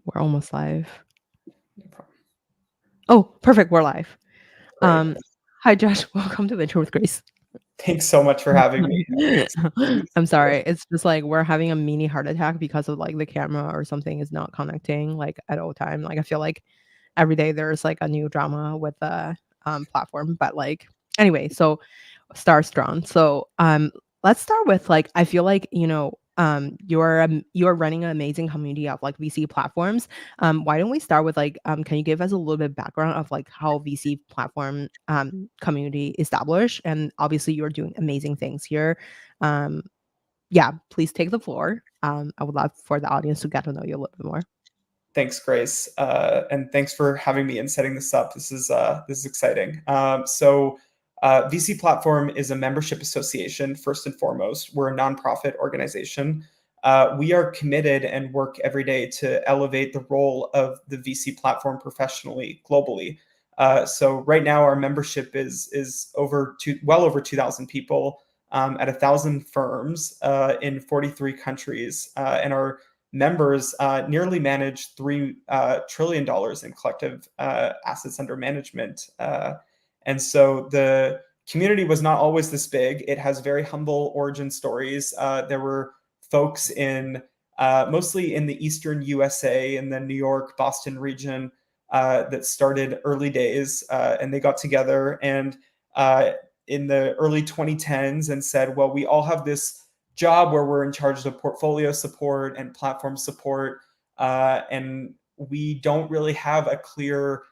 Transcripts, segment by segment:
We're almost live. No problem. Oh, perfect. We're live. Great. Hi, Josh. Welcome to Venture with Grace. Thanks so much for having me. I'm sorry. It's just like we're having a mini heart attack because of like the camera or something is not connecting like at all time. Like I feel like every day there's like a new drama with the platform. But like anyway, so start strong. So let's start with like I feel like you're running an amazing community of like VC platforms. Why don't we start with like can you give us a little bit of background of like how VC platform community established? And obviously you're doing amazing things here. Um, yeah, please take the floor. I would love for the audience to get to know you a little bit more. Thanks, Grace, and thanks for having me and setting this up. This is exciting. VC Platform is a membership association. First and foremost, we're a nonprofit organization. We are committed and work every day to elevate the role of the VC platform professionally, globally. So right now, our membership is well over 2,000 people at 1,000 firms in 43 countries, and our members nearly manage $3 trillion in collective assets under management. And so the community was not always this big. It has very humble origin stories. There were folks in mostly in the Eastern USA and the New York, Boston region that started early days, and they got together and in the early 2010s and said, well, we all have this job where we're in charge of portfolio support and platform support, and we don't really have a clear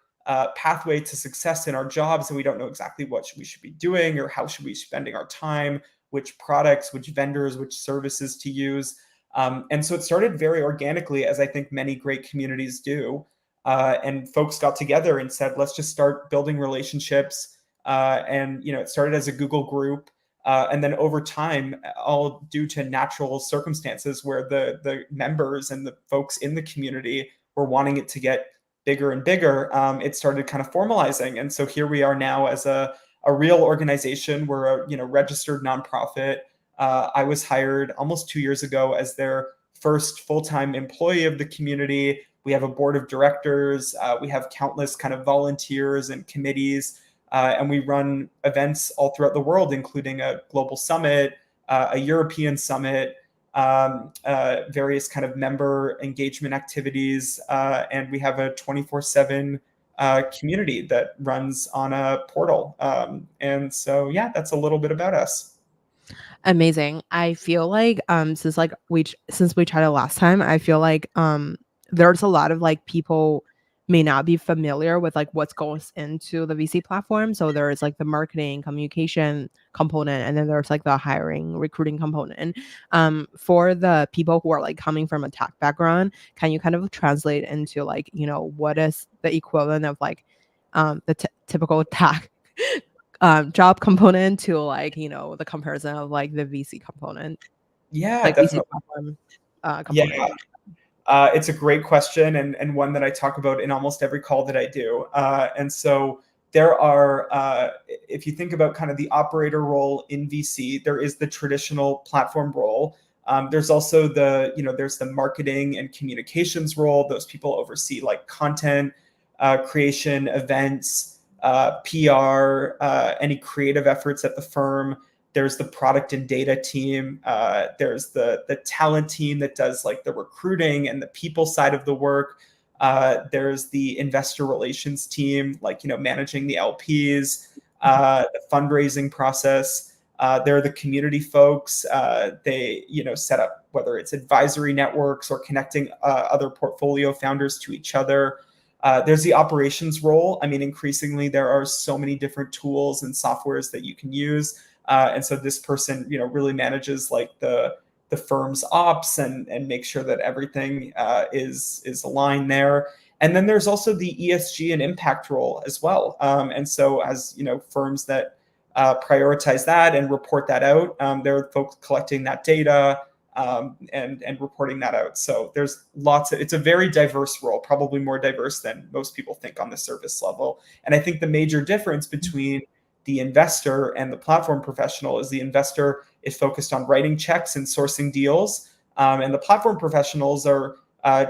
pathway to success in our jobs, and we don't know exactly what we should be doing or how should we be spending our time, which products, which vendors, which services to use. And so it started very organically, as I think many great communities do. And folks got together and said, let's just start building relationships. And it started as a Google group. And then over time, all due to natural circumstances where the members and the folks in the community were wanting it to get bigger and bigger, it started kind of formalizing. And so here we are now as a real organization. We're a registered nonprofit. I was hired almost 2 years ago as their first full-time employee of the community. We have a board of directors. We have countless kind of volunteers and committees. And we run events all throughout the world, including a global summit, a European summit, various kind of member engagement activities. And we have a 24/7 community that runs on a portal. And so, yeah, that's a little bit about us. Amazing. I feel like since we chatted last time, I feel like there's a lot of like people may not be familiar with like what goes into the VC platform. So there's like the marketing, communication component, and then there's like the hiring, recruiting component. For the people who are like coming from a tech background, can you kind of translate into like, what is the equivalent of like the typical tech job component to like the comparison of like the VC component, Yeah, like VC definitely. platform Yeah, component. it's a great question, and one that I talk about in almost every call that I do. And so there are, if you think about kind of the operator role in VC, there is the traditional platform role. There's also there's the marketing and communications role. Those people oversee like content creation, events, PR, any creative efforts at the firm. There's the product and data team. There's the talent team that does like the recruiting and the people side of the work. There's the investor relations team, like managing the LPs, the fundraising process. There are the community folks. They set up whether it's advisory networks or connecting other portfolio founders to each other. There's the operations role. I mean, increasingly there are so many different tools and softwares that you can use. And so this person, really manages like the firm's ops and make sure that everything is aligned there. And then there's also the ESG and impact role as well. And so as firms that prioritize that and report that out, there are folks collecting that data and reporting that out. So there's it's a very diverse role, probably more diverse than most people think on the surface level. And I think the major difference between the investor and the platform professional is the investor is focused on writing checks and sourcing deals. And the platform professionals are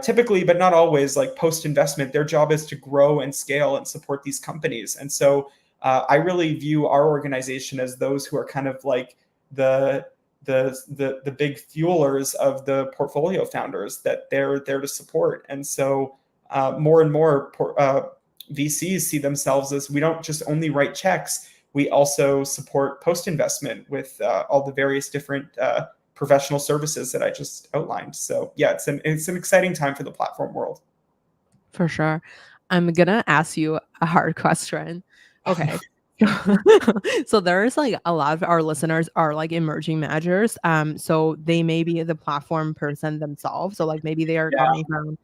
typically, but not always, like post investment, their job is to grow and scale and support these companies. And so I really view our organization as those who are kind of like the the big fuelers of the portfolio founders that they're there to support. And so more and more VCs see themselves as, we don't just only write checks, we also support post investment with all the various different professional services that I just outlined. So yeah, it's an exciting time for the platform world. For sure. I'm gonna ask you a hard question. Okay. So there's like a lot of our listeners are like emerging managers. So they may be the platform person themselves. So like maybe they are Yeah. coming from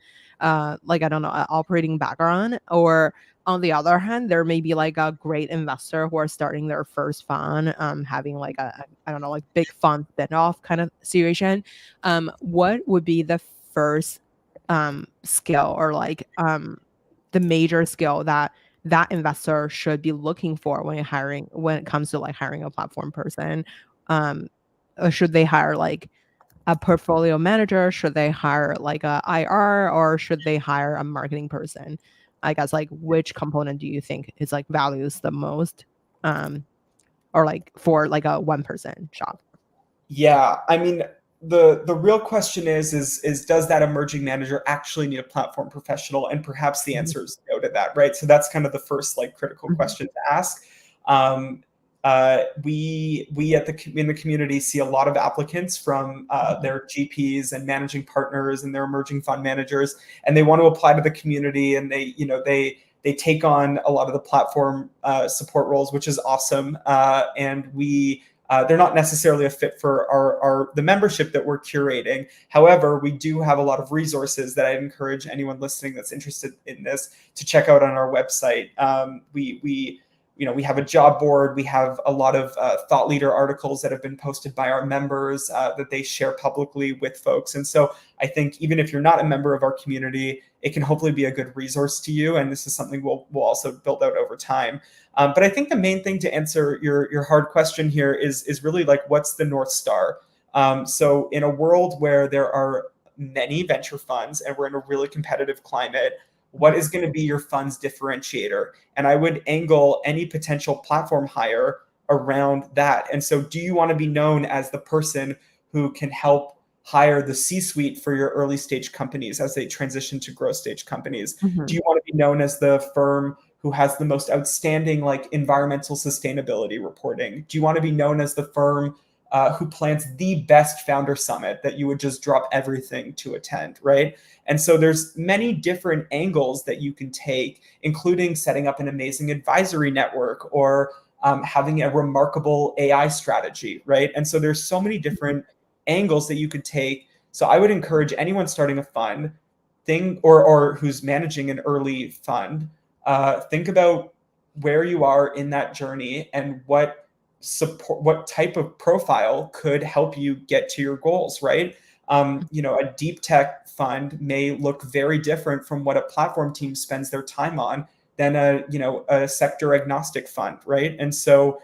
like I don't know, an operating background, or on the other hand, there may be like a great investor who are starting their first fund, having like I don't know, like big fund spin-off kind of situation. What would be the first skill, or like the major skill that that investor should be looking for when hiring, when it comes to like hiring a platform person? um should they hire like a portfolio manager? Should they hire like a IR, or should they hire a marketing person? I guess like which component do you think is like values the most, um or like for like a one person shop? Yeah, I mean, the real question is does that emerging manager actually need a platform professional? And perhaps the Mhm, answer is no to that, right? So that's kind of the first like critical mhm, question to ask. Um, we at in the community see a lot of applicants from mhm, their GPs and managing partners and their emerging fund managers, and they want to apply to the community, and they take on a lot of the platform support roles, which is awesome. And we they're not necessarily a fit for the membership that we're curating. However, we do have a lot of resources that I'd encourage anyone listening that's interested in this to check out on our website. We have a job board. We have a lot of thought leader articles that have been posted by our members that they share publicly with folks. And so I think even if you're not a member of our community, it can hopefully be a good resource to you. And this is something we'll also build out over time. But I think the main thing to answer your hard question here is really like, what's the North Star? So in a world where there are many venture funds and we're in a really competitive climate, what mhm, is going to be your fund's differentiator? And I would angle any potential platform hire around that. And so, do you want to be known as the person who can help hire the C-suite for your early stage companies as they transition to growth stage companies? Do mhm, you want to be known as the firm who has the most outstanding like environmental sustainability reporting? Do you want to be known as the firm who plans the best founder summit that you would just drop everything to attend, right? And so there's many different angles that you can take, including setting up an amazing advisory network, or having a remarkable AI strategy, right? And so there's so many mhm, different angles that you could take. So I would encourage anyone starting a fund or who's managing an early fund, think about where you are in that journey and what type of profile could help you get to your goals, right? A deep tech fund may look very different from what a platform team spends their time on than a sector agnostic fund, right? And so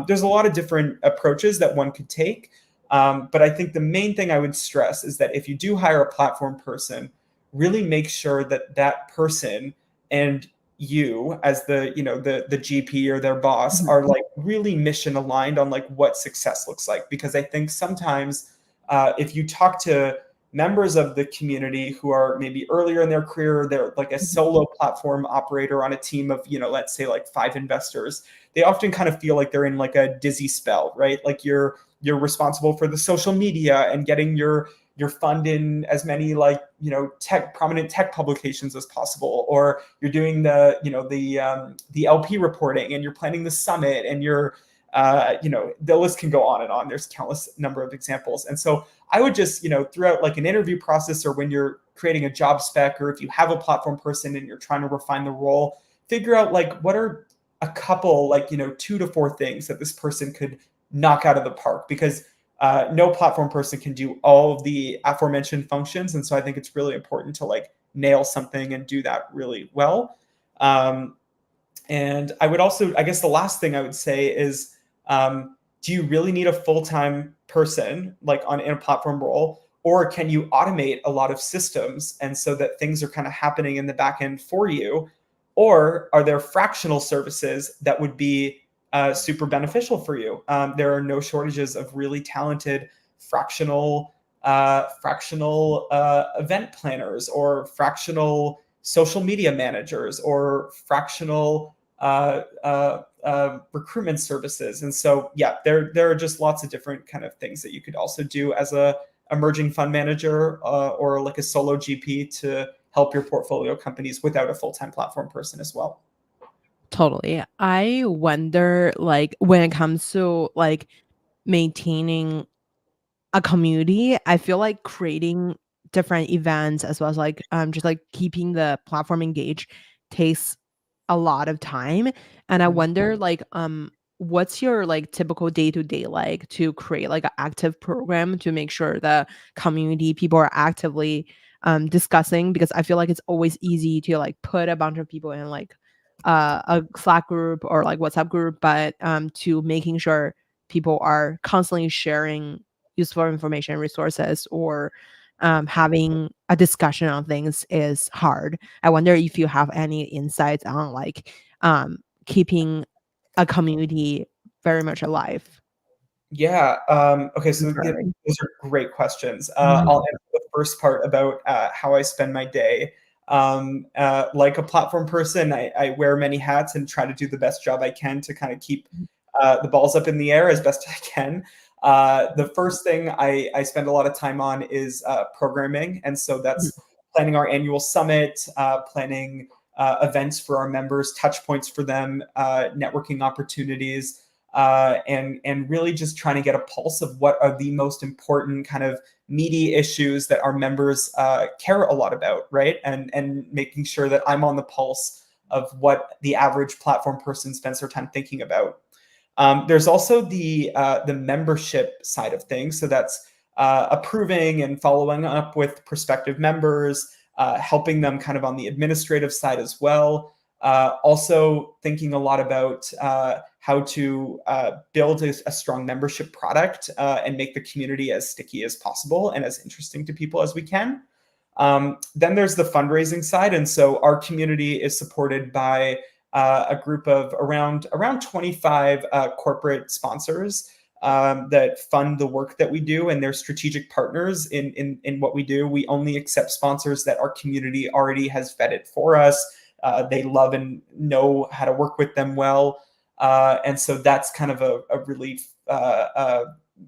there's a lot of different approaches that one could take. But I think the main thing I would stress is that if you do hire a platform person, really make sure that that person and you as the GP or their boss mhm, are like really mission aligned on like what success looks like. Because I think sometimes if you talk to members of the community who are maybe earlier in their career, they're like a mhm, solo platform operator on a team of, let's say like 5 investors, they often kind of feel like they're in like a dizzy spell, right? Like you're responsible for the social media and getting your fund in as many like prominent tech publications as possible, or you're doing the LP reporting, and you're planning the summit, and the list can go on and on. There's countless number of examples. And so I would just throughout like an interview process, or when you're creating a job spec, or if you have a platform person and you're trying to refine the role, figure out like what are a couple like 2 to 4 things that this person could knock out of the park, because no platform person can do all of the aforementioned functions. And so I think it's really important to like nail something and do that really well. Um, and I would also, I guess the last thing I would say is, do you really need a full-time person like in a platform role? Or can you automate a lot of systems and so that things are kind of happening in the back end for you? Or are there fractional services that would be super beneficial for you? There are no shortages of really talented fractional event planners, or fractional social media managers, or fractional recruitment services. And so, yeah, there are just lots of different kind of things that you could also do as a emerging fund manager, or like a solo GP, to help your portfolio companies without a full-time platform person as well. Totally. I wonder, like, when it comes to, like, maintaining a community, I feel like creating different events as well as, like, just, like, keeping the platform engaged takes a lot of time, and I Mhm. wonder, like, what's your, like, typical day-to-day like to create, like, an active program to make sure the community people are actively, discussing? Because I feel like it's always easy to, like, put a bunch of people in, like, a Slack group or, like, WhatsApp group, but, to making sure people are constantly sharing useful information, resources, or, having a discussion on things is hard. I wonder if you have any insights on, like, keeping a community very much alive Yeah. Okay. and So growing. those are great questions. I'll Mhm. answer the first part about how I spend my day. Like a platform person, I wear many hats and try to do the best job I can to kind of keep the balls up in the air as best I can. The first thing I spend a lot of time on is programming. And so Mhm. that's planning our annual summit, planning events for our members, touch points for them, networking opportunities, and really just trying to get a pulse of what are the most important kind of meaty issues that our members care a lot about, right? And making sure that I'm on the pulse of what the average platform person spends their time thinking about. There's also the membership side of things. So that's approving and following up with prospective members, helping them kind of on the administrative side as well. Also thinking a lot about how to build a strong membership product, and make the community as sticky as possible and as interesting to people as we can. Then there's the fundraising side, and so our community is supported by a group of around 25 corporate sponsors that fund the work that we do, and they're strategic partners in what we do. We only accept sponsors that our community already has vetted for us. They love and know how to work with them well, and so that's kind of a relief.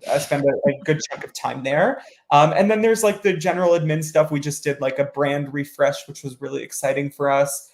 I spend a good chunk of time there. And then there's like the general admin stuff. We just did like a brand refresh, which was really exciting for us.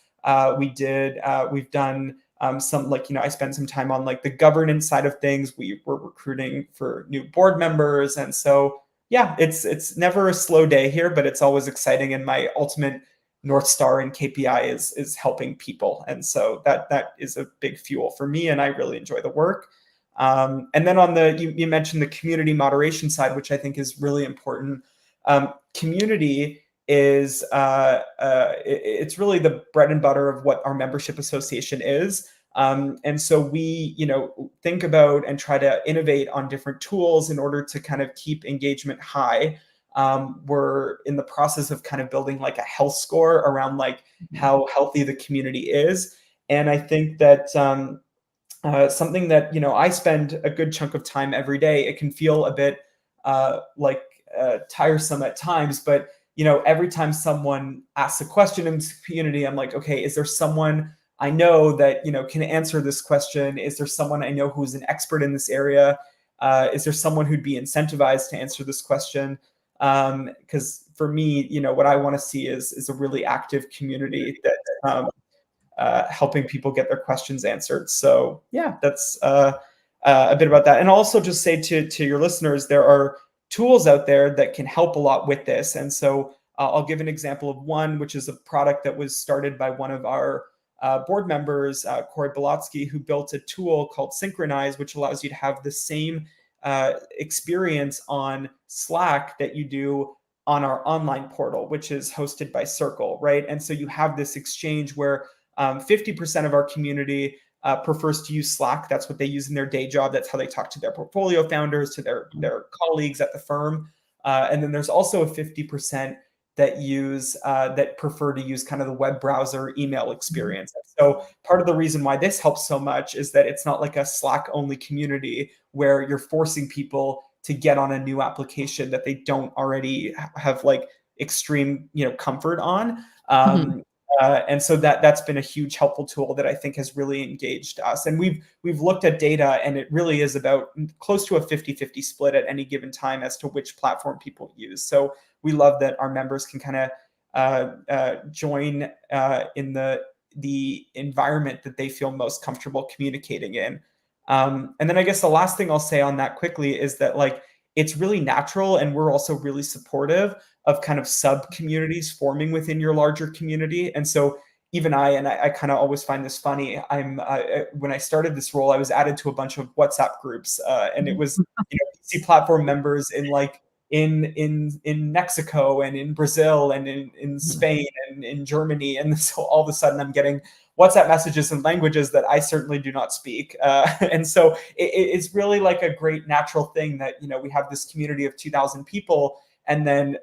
We've done some, like, I spend some time on like the governance side of things. We were recruiting for new board members. And so, yeah, it's never a slow day here, but it's always exciting. And my ultimate North Star and KPI is helping people. And so that is a big fuel for me. And I really enjoy the work. And then on you mentioned the community moderation side, which I think is really important. Community is it's really the bread and butter of what our membership association is. And so we, think about and try to innovate on different tools in order to kind of keep engagement high. We're in the process of kind of building like a health score around like Mhm. how healthy the community is. And I think that something that I spend a good chunk of time every day. It can feel a bit like tiresome at times, but every time someone asks a question in this community, I'm like, okay, is there someone I know that can answer this question? Is there someone I know who's an expert in this area? Is there someone who'd be incentivized to answer this question? Because for me, what I want to see is a really active community that helping people get their questions answered. So yeah, that's a bit about that. And also just say to your listeners, there are tools out there that can help a lot with this. And so I'll give an example of one, which is a product that was started by one of our board members, Corey Bolotsky, who built a tool called Synchronize, which allows you to have the same experience on Slack that you do on our online portal, which is hosted by Circle, right? And so you have this exchange where 50% of our community prefers to use Slack. That's what they use in their day job. That's how they talk to their portfolio founders, to their colleagues at the firm. And then there's also a 50% that prefer to use kind of the web browser email Mhm. experience. So part of the reason why this helps so much is that it's not like a Slack only community where you're forcing people to get on a new application that they don't already have like extreme comfort on. Mhm. And so that's been a huge helpful tool that I think has really engaged us. And we've looked at data, and it really is about close to a 50-50 split at any given time as to which platform people use. So we love that our members can kind of join in the environment that they feel most comfortable communicating in. And then I guess the last thing I'll say on that quickly is that like it's really natural, and we're also really supportive of kind of sub communities forming within your larger community. And so even I kind of always find this funny. When I started this role, I was added to a bunch of WhatsApp groups, and it was PC platform members in like in Mexico and in Brazil and in Mhm. Spain and in Germany. And so all of a sudden I'm getting WhatsApp messages in languages that I certainly do not speak. And so it's really like a great natural thing that, we have this community of 2,000 people. And then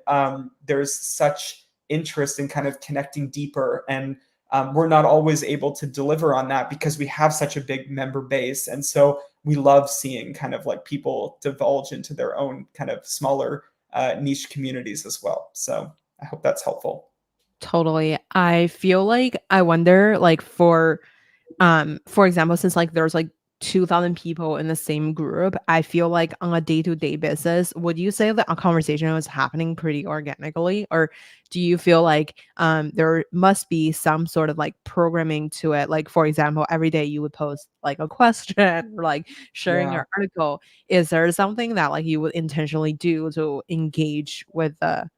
there's such interest in kind of connecting deeper. And we're not always able to deliver on that because we have such a big member base. And so we love seeing kind of like people divulge into their own kind of smaller niche communities as well. So I hope that's helpful. Totally. I feel like I wonder, like, for example, since, like, there's, like, 2,000 people in the same group, I feel like on a day-to-day basis, would you say that a conversation was happening pretty organically? Or do you feel like, there must be some sort of, like, programming to it? Like, for example, every day you would post, like, a question or, like, sharing Yeah. your article. Is there something that, like, you would intentionally do to engage with the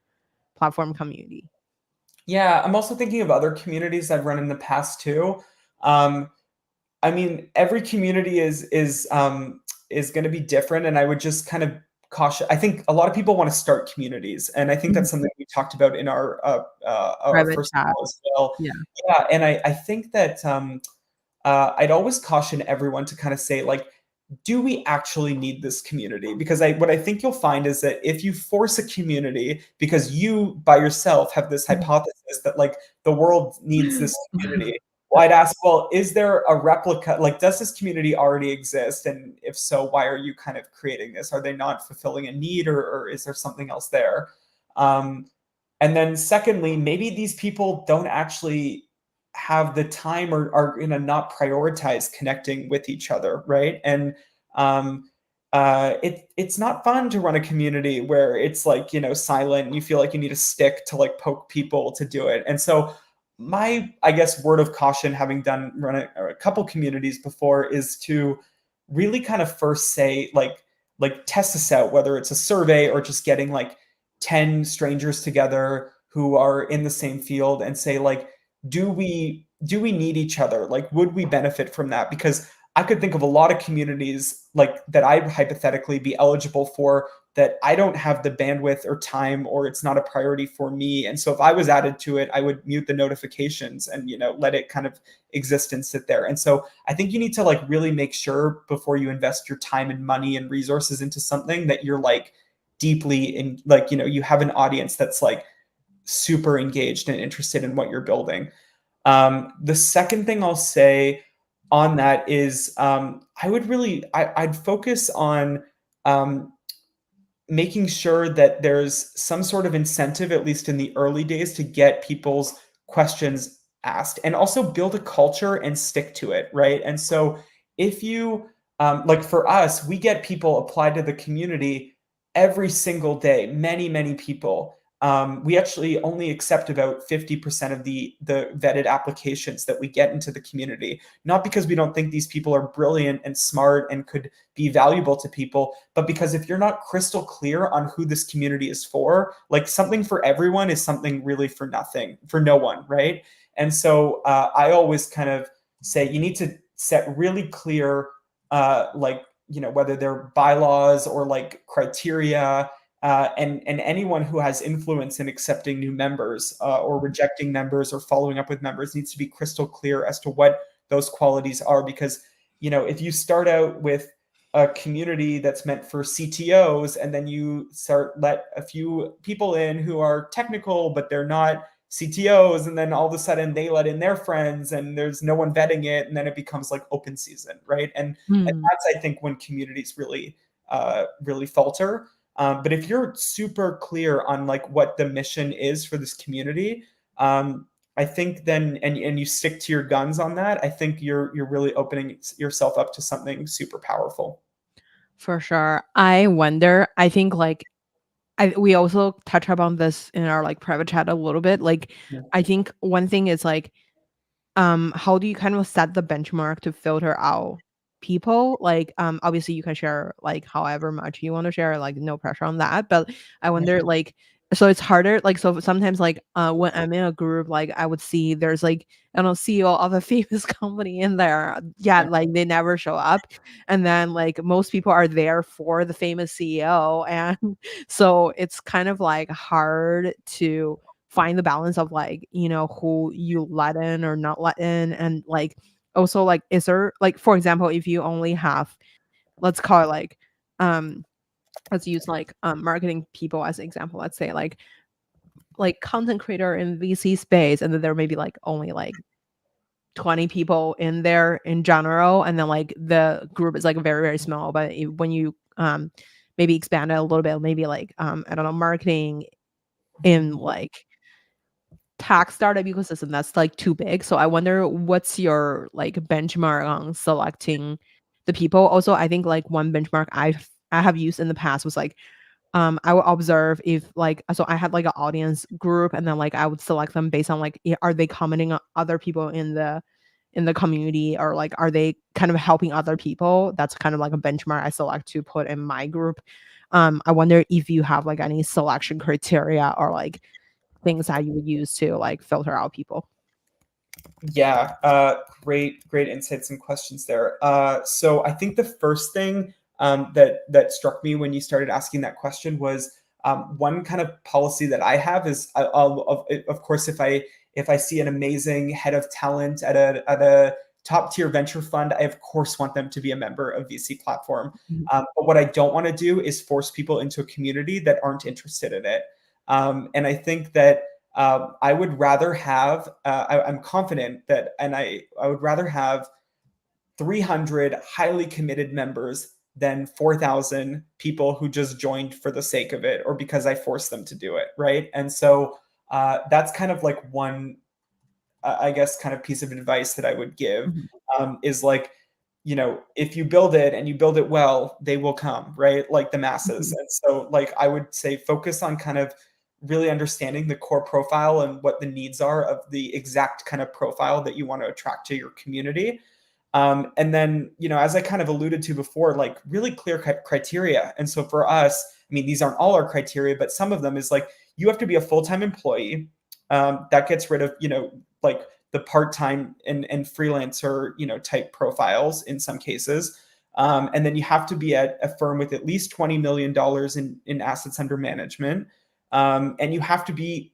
platform community? Yeah. I'm also thinking of other communities I've run in the past too. Um, I mean, every community is going to be different, and I would just kind of caution. I think a lot of people want to start communities, and I think Mhm. that's something we talked about in our Private first chat. call as well. Yeah. Yeah, and I think that I'd always caution everyone to kind of say like, do we actually need this community? Because what I think you'll find is that if you force a community because you by yourself have this Mhm. hypothesis that like the world needs this community, well, I'd ask, well, is there a replica? Like, does this community already exist? And if so, why are you kind of creating this? Are they not fulfilling a need, or is there something else there? Um, and then secondly, maybe these people don't actually have the time or are going to not prioritize connecting with each other, right? And um, it's not fun to run a community where it's like silent. And you feel like you need a stick to like poke people to do it. And so my I guess word of caution, having run a couple communities before, is to really kind of first say like test this out, whether it's a survey or just getting like 10 strangers together who are in the same field and say like, do we need each other? Like, would we benefit from that? Because I could think of a lot of communities like that I'd hypothetically be eligible for that I don't have the bandwidth or time, or it's not a priority for me. And so if I was added to it, I would mute the notifications and let it kind of exist and sit there. And so I think you need to like really make sure before you invest your time and money and resources into something that you're like deeply in, like you have an audience that's like super engaged and interested in what you're building. The second thing I'll say on that is I'd focus on um, making sure that there's some sort of incentive, at least in the early days, to get people's questions asked, and also build a culture and stick to it, right? And so if you like for us, we get people applied to the community every single day, many people. We actually only accept about 50% of the vetted applications that we get into the community, not because we don't think these people are brilliant and smart and could be valuable to people, but because if you're not crystal clear on who this community is for, like something for everyone is something really for nothing, for no one, right? And so I always kind of say you need to set really clear, like, whether they're bylaws or like criteria. And anyone who has influence in accepting new members or rejecting members or following up with members needs to be crystal clear as to what those qualities are. Because if you start out with a community that's meant for CTOs, and then you start let a few people in who are technical, but they're not CTOs, and then all of a sudden they let in their friends, and there's no one vetting it, and then it becomes like open season, right? And Mm. that's, I think, when communities really falter. But if you're super clear on like what the mission is for this community, um, I think then, and you stick to your guns on that, I think you're really opening yourself up to something super powerful. For sure. I wonder, I think, like, we also touch upon this in our, like, private chat a little bit, like, Yeah. I think one thing is, like, how do you kind of set the benchmark to filter out people? Like, obviously you can share like however much you want to share, like no pressure on that. But I wonder, like, so it's harder. Like, so sometimes, like, when I'm in a group, like I would see there's like, I don't know, CEO of a famous company in there. Yeah, like they never show up. And then like most people are there for the famous CEO. And so it's kind of like hard to find the balance of like, who you let in or not let in. And like also, like, is there, like, for example, if you only have, let's call it like, um let's use like marketing people as an example. Let's say like content creator in VC space, and then there may be like only like 20 people in there in general, and then like the group is like very, very small. But when you maybe expand it a little bit, maybe like I don't know, marketing in like tech startup ecosystem, that's like too big. So I wonder, what's your like benchmark on selecting the people? Also, I think like one benchmark I have used in the past was like, I would observe if like, so I had like an audience group, and then like I would select them based on like, are they commenting on other people in the community, or like are they kind of helping other people? That's kind of like a benchmark I select to put in my group. I wonder if you have like any selection criteria or like things that you would use to like filter out people. Yeah, great insights and questions there. So I think the first thing that struck me when you started asking that question was, one kind of policy that I have is, of course, if I see an amazing head of talent at a top tier venture fund, I of course want them to be a member of VC platform. Mhm. But what I don't want to do is force people into a community that aren't interested in it. And I think that I would rather have, I'm confident that, and I would rather have 300 highly committed members than 4,000 people who just joined for the sake of it or because I forced them to do it. Right. And so that's kind of like one, I guess, kind of piece of advice that I would give, Mhm. is like, if you build it and you build it well, they will come, right? Like the masses. Mhm. And so, like, I would say focus on kind of really understanding the core profile and what the needs are of the exact kind of profile that you want to attract to your community. And then, as I kind of alluded to before, like really clear criteria. And so for us, I mean, these aren't all our criteria, but some of them is like, you have to be a full-time employee. That gets rid of, like the part-time and freelancer, type profiles in some cases. And then you have to be at a firm with at least $20 million in assets under management. And you have to be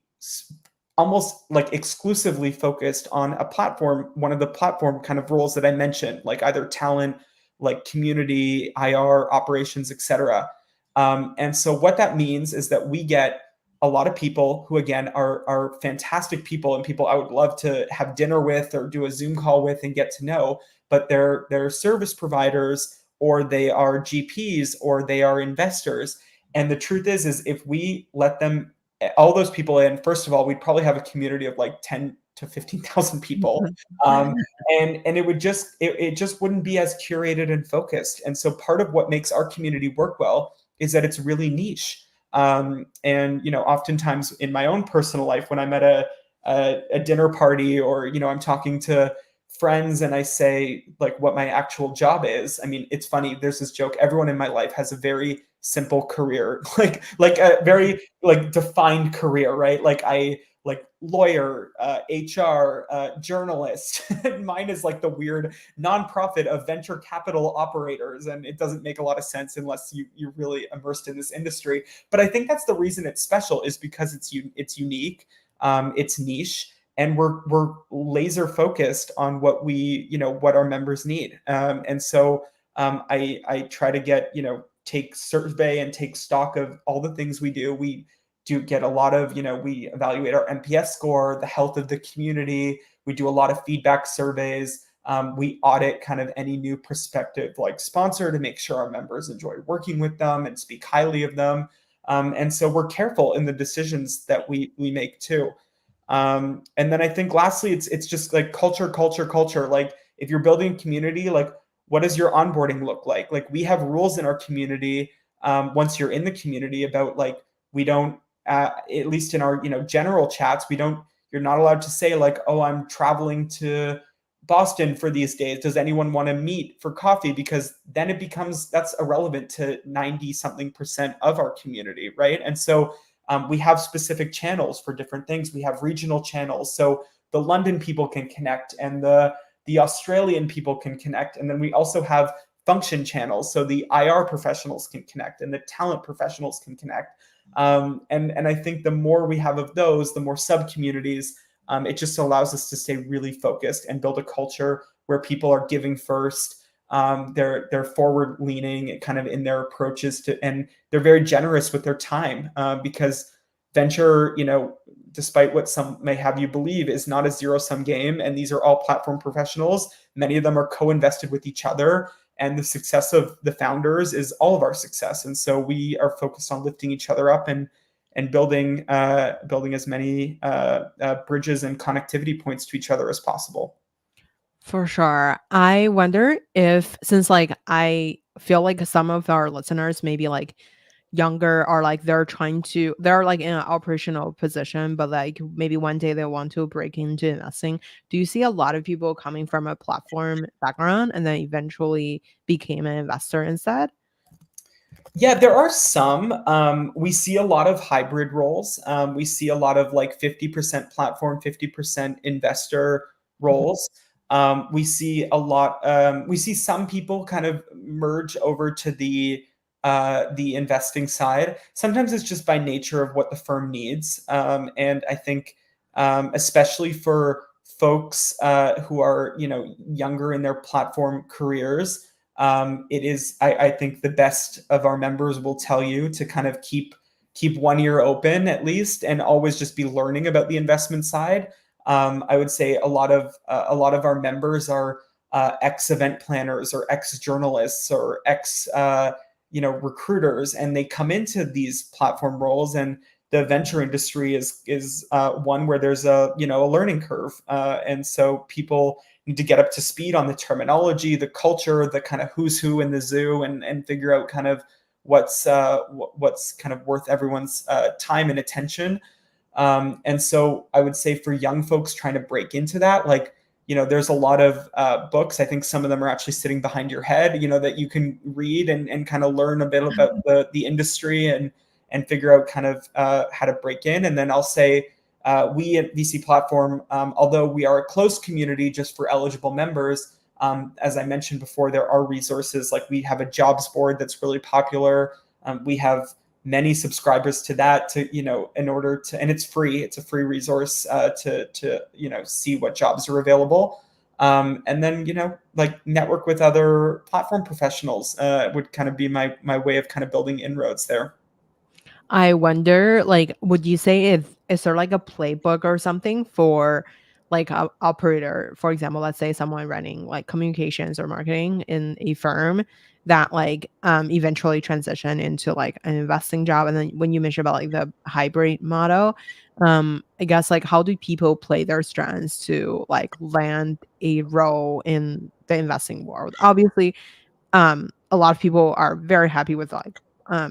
almost like exclusively focused on a platform, one of the platform kind of roles that I mentioned, like either talent, like community, IR, operations, etc. And so what that means is that we get a lot of people who, again, are fantastic people and people I would love to have dinner with or do a Zoom call with and get to know, but they're service providers, or they are GPs, or they are investors. And the truth is if we let them, all those people in, first of all, we'd probably have a community of like 10 to 15,000 people. Um, and it just wouldn't be as curated and focused. And so part of what makes our community work well is that it's really niche. And oftentimes in my own personal life, when I'm at a dinner party, or I'm talking to friends and I say like what my actual job is. I mean, it's funny. There's this joke. Everyone in my life has a very simple career, like a very like defined career, right? Like I like lawyer, HR, journalist. Mine is like the weird nonprofit of venture capital operators, and it doesn't make a lot of sense unless you're really immersed in this industry. But I think that's the reason it's special, is because it's unique, it's niche, and we're laser focused on what our members need. And so I try to get, take survey and take stock of all the things we do. We do get a lot of, we evaluate our NPS score, the health of the community. We do a lot of feedback surveys. We audit kind of any new prospective like sponsor to make sure our members enjoy working with them and speak highly of them. And so we're careful in the decisions that we make too. And then I think lastly, it's just like culture, culture, culture. Like if you're building a community, like what does your onboarding look like? Like we have rules in our community. Once you're in the community about like we don't, at least in our general chats, we don't. You're not allowed to say like, oh, I'm traveling to Boston for these days. Does anyone want to meet for coffee? Because then it becomes that's irrelevant to 90 something percent of our community, right? And so we have specific channels for different things. We have regional channels, so the London people can connect, and the Australian people can connect, and then we also have function channels, so the IR professionals can connect, and the talent professionals can connect. And I think the more we have of those, the more sub communities. It just allows us to stay really focused and build a culture where people are giving first. They're forward leaning kind of in their approaches to, and they're very generous with their time, because venture, despite what some may have you believe, is not a zero sum game. And these are all platform professionals. Many of them are co-invested with each other. And the success of the founders is all of our success. And so we are focused on lifting each other up and building as many bridges and connectivity points to each other as possible. For sure. I wonder if, since like I feel like some of our listeners maybe like younger, or like they're like in an operational position, but like maybe one day they want to break into investing. Do you see a lot of people coming from a platform background and then eventually became an investor instead? Yeah, there are some. We see a lot of hybrid roles. We see a lot of like 50% platform, 50% investor Mhm. roles. We see a lot. We see some people kind of merge over to the investing side. Sometimes it's just by nature of what the firm needs, and I think especially for folks who are younger in their platform careers, it is I think the best of our members will tell you to kind of keep one ear open at least and always just be learning about the investment side. I would say a lot of our members are ex event planners or ex journalists or ex recruiters, and they come into these platform roles, and the venture industry is one where there's a learning curve, and so people need to get up to speed on the terminology, the culture, the kind of who's who in the zoo, and figure out kind of what's kind of worth everyone's time and attention. And so I would say for young folks trying to break into that, like, there's a lot of books. I think some of them are actually sitting behind your head, that you can read and kind of learn a bit about the industry and figure out kind of how to break in. And then I'll say we at VC Platform, although we are a closed community just for eligible members, as I mentioned before, there are resources like we have a jobs board that's really popular. We have many subscribers to that in order to, and it's a free resource to see what jobs are available, and then like network with other platform professionals would kind of be my way of kind of building inroads there. I wonder, like, would you say if is there like a playbook or something for like a operator, for example, let's say someone running like communications or marketing in a firm that like eventually transition into like an investing job. And then when you mentioned about like the hybrid model, I guess like how do people play their strengths to like land a role in the investing world? Obviously, a lot of people are very happy with like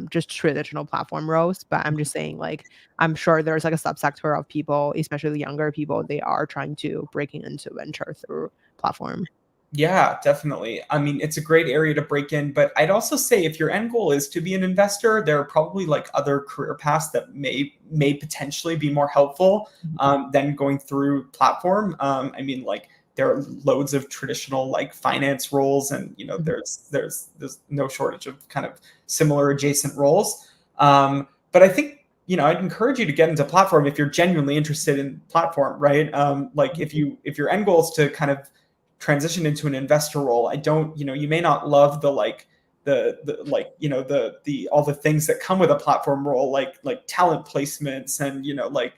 just traditional platform roles, but I'm just saying like I'm sure there's like a subsector of people, especially the younger people, they are trying to breaking into venture through platform. Yeah, definitely. I mean, it's a great area to break in, but I'd also say if your end goal is to be an investor, there are probably like other career paths that may potentially be more helpful than going through platform. I mean, like there are loads of traditional like finance roles, and Mhm. there's no shortage of kind of similar adjacent roles. But I think I'd encourage you to get into platform if you're genuinely interested in platform, right? Like if your end goal is to kind of transition into an investor role, I don't, you may not love the like the like the all the things that come with a platform role, like talent placements and like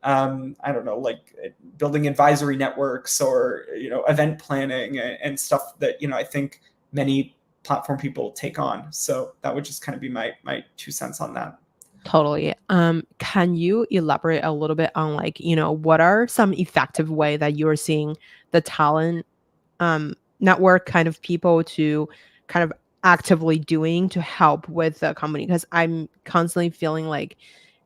I don't know, like building advisory networks or event planning and stuff that I think many platform people take on. So that would just kind of be my 2 cents on that. Totally. Can you elaborate a little bit on like, what are some effective way that you're seeing the talent network kind of people to kind of actively doing to help with the company? Because I'm constantly feeling like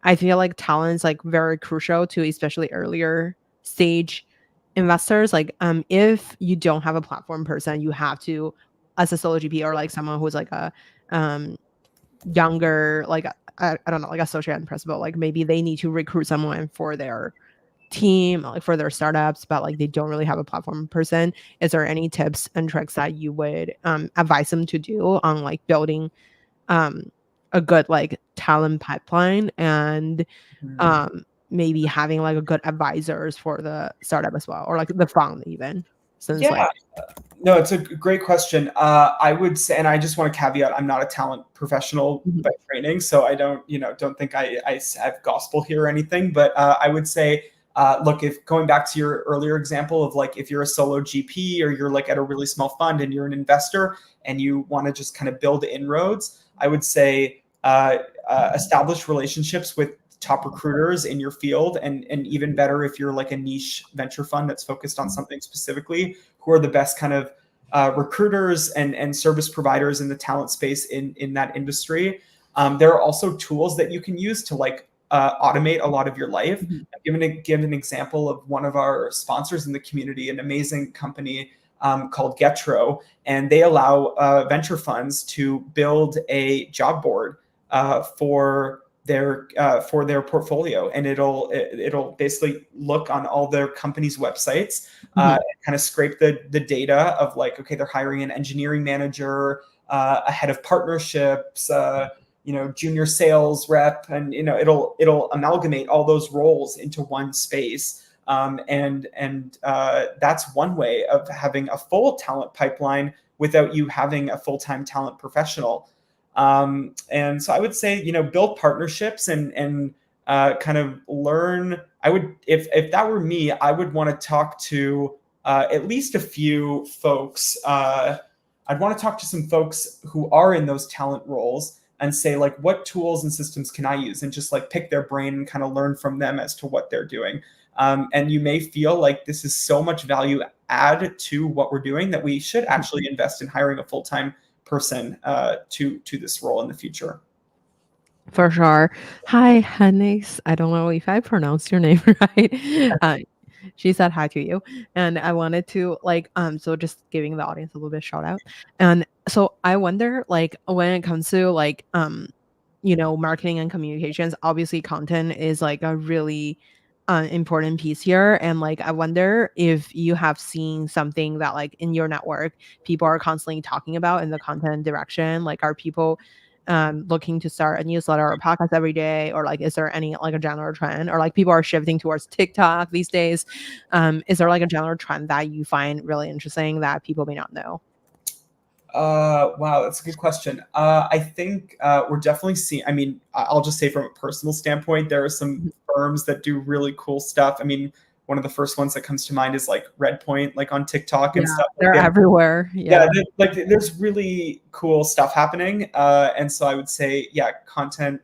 I feel like talent is like very crucial to especially earlier stage investors. Like, if you don't have a platform person, you have to, as a solo GP or like someone who's like a um younger, like I don't know, like associate and principal, like maybe they need to recruit someone for their team, like for their startups, but like they don't really have a platform person. Is there any tips and tricks that you would advise them to do on like building um a good like talent pipeline and Mhm. maybe having like a good advisors for the startup as well, or like the fund even, since Yeah, like no, it's a great question. I would say, and I just want to caveat, I'm not a talent professional mhm, by training, so I don't think I have gospel here or anything. But I would say, look, if going back to your earlier example of like if you're a solo GP or you're like at a really small fund and you're an investor and you want to just kind of build inroads, I would say establish relationships with top recruiters in your field, and even better if you're like a niche venture fund that's focused on something specifically, who are the best kind of recruiters and service providers in the talent space in that industry. There are also tools that you can use to like automate a lot of your life. mhm, Give an example of one of our sponsors in the community, an amazing company called Getro, and they allow venture funds to build a job board for their portfolio, and it'll basically look on all their companies' websites, mhm, kind of scrape the data of like, okay, they're hiring an engineering manager, a head of partnerships, junior sales rep, and it'll amalgamate all those roles into one space. And that's one way of having a full talent pipeline without you having a full-time talent professional. And so I would say, build partnerships and kind of learn. I would, if that were me, I would want to talk to at least a few folks. I'd want to talk to some folks who are in those talent roles and say like, what tools and systems can I use, and just like pick their brain and kind of learn from them as to what they're doing. And you may feel like this is so much value add to what we're doing that we should mhm. actually invest in hiring a full-time person to this role in the future. For sure. Hi, Hannes. I don't know if I pronounced your name right. She said hi to you, and I wanted to like so just giving the audience a little bit shout out. And so I wonder like when it comes to like marketing and communications, obviously content is like a really important piece here. And like I wonder if you have seen something that like in your network people are constantly talking about in the content direction. Like, are people looking to start a newsletter or a podcast every day, or like is there any like a general trend, or like people are shifting towards TikTok these days? Is there like a general trend that you find really interesting that people may not know? Wow, that's a good question. I think we're definitely seeing. I mean, I'll just say from a personal standpoint, there are some Mhm. firms that do really cool stuff. I mean, one of the first ones that comes to mind is like Redpoint, like on TikTok and Yeah, stuff. Like they're they have, everywhere. yeah, Yeah. like there's really cool stuff happening, and so I would say, yeah, content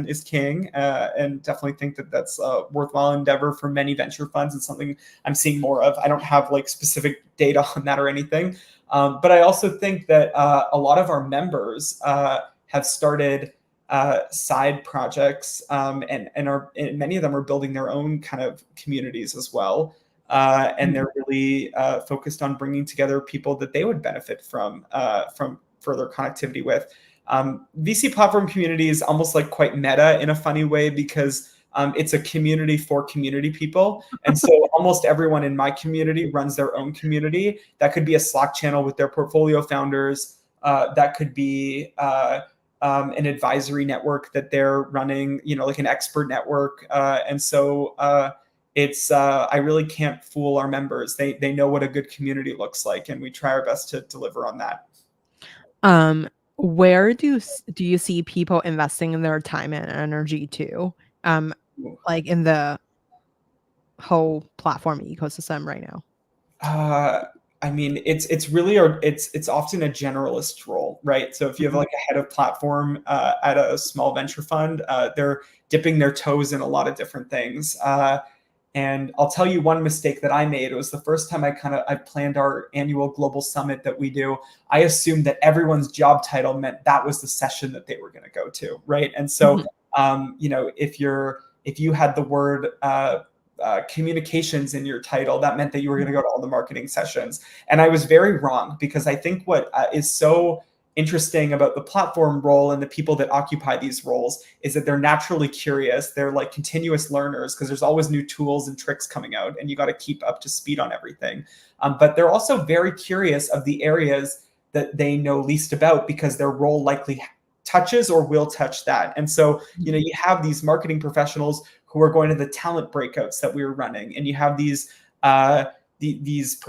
is king, and definitely think that that's a worthwhile endeavor for many venture funds. It's something I'm seeing more of. I don't have like specific data on that or anything, but I also think that a lot of our members have started side projects, and many of them are building their own kind of communities as well. And Mhm. they're really focused on bringing together people that they would benefit from further connectivity with. VC platform community is almost like quite meta in a funny way, because it's a community for community people. And so almost everyone in my community runs their own community. That could be a Slack channel with their portfolio founders. That could be an advisory network that they're running, like an expert network. And so it's I really can't fool our members. They know what a good community looks like, and we try our best to deliver on that. Um, where do you see people investing in their time and energy to, um, like, in the whole platform ecosystem right now? Uh, I mean, it's really a it's often a generalist role, right? So if you have Mhm, like a head of platform at a small venture fund, they're dipping their toes in a lot of different things. And I'll tell you one mistake that I made. It was the first time I planned our annual global summit that we do. I assumed that everyone's job title meant that was the session that they were going to go to, right? And so, mhm, if you had the word communications in your title, that meant that you were going to go to all the marketing sessions. And I was very wrong, because I think what is so interesting about the platform role and the people that occupy these roles is that they're naturally curious. They're like continuous learners, because there's always new tools and tricks coming out, and you got to keep up to speed on everything. But they're also very curious of the areas that they know least about, because their role likely touches or will touch that. And so, mhm, you have these marketing professionals who are going to the talent breakouts that we were running, and you have uh, these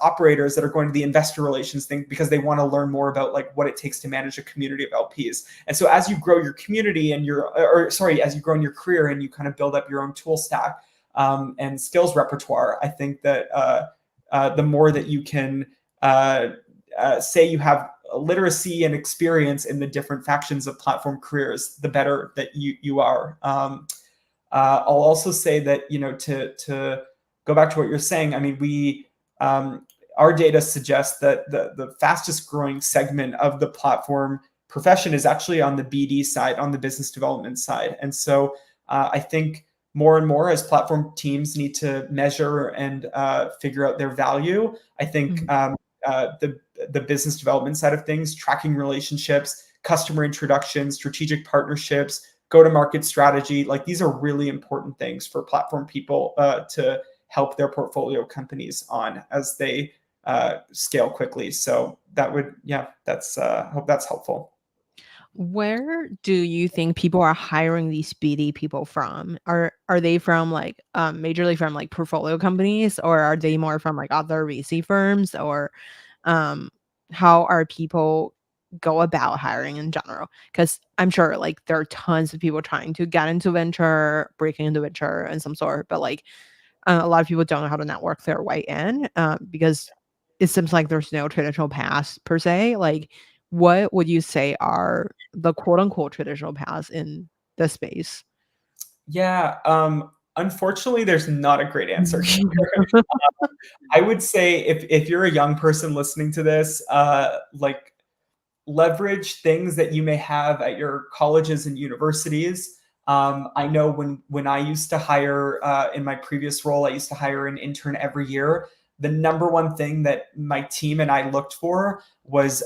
operators that are going to the investor relations thing, because they want to learn more about like what it takes to manage a community of LPs. And so as you grow your community and as you grow in your career and you kind of build up your own tool stack and skills repertoire, I think that the more that you can say you have literacy and experience in the different factions of platform careers, the better that you are. I'll also say that, to go back to what you're saying, I mean, um, our data suggests that the fastest growing segment of the platform profession is actually on the BD side, on the business development side. And so I think more and more, as platform teams need to measure and figure out their value, I think mhm. the business development side of things, tracking relationships, customer introductions, strategic partnerships, go to market strategy, like these are really important things for platform people to help their portfolio companies on as they scale quickly. So that's hope that's helpful. Where do you think people are hiring these BD people from? Are they from, like, majorly from, like, portfolio companies, or are they more from, like, other VC firms, or, um, how are people go about hiring in general? Because 'Cause I'm sure, like, there are tons of people trying to get into venture, breaking into venture in some sort, but, like, a lot of people don't know how to network their way in, because it seems like there's no traditional paths per se. Like, what would you say are the quote unquote traditional paths in this space? Yeah, unfortunately, there's not a great answer here. I would say if you're a young person listening to this, like leverage things that you may have at your colleges and universities. I know when I used to hire in my previous role, I used to hire an intern every year. The number one thing that my team and I looked for was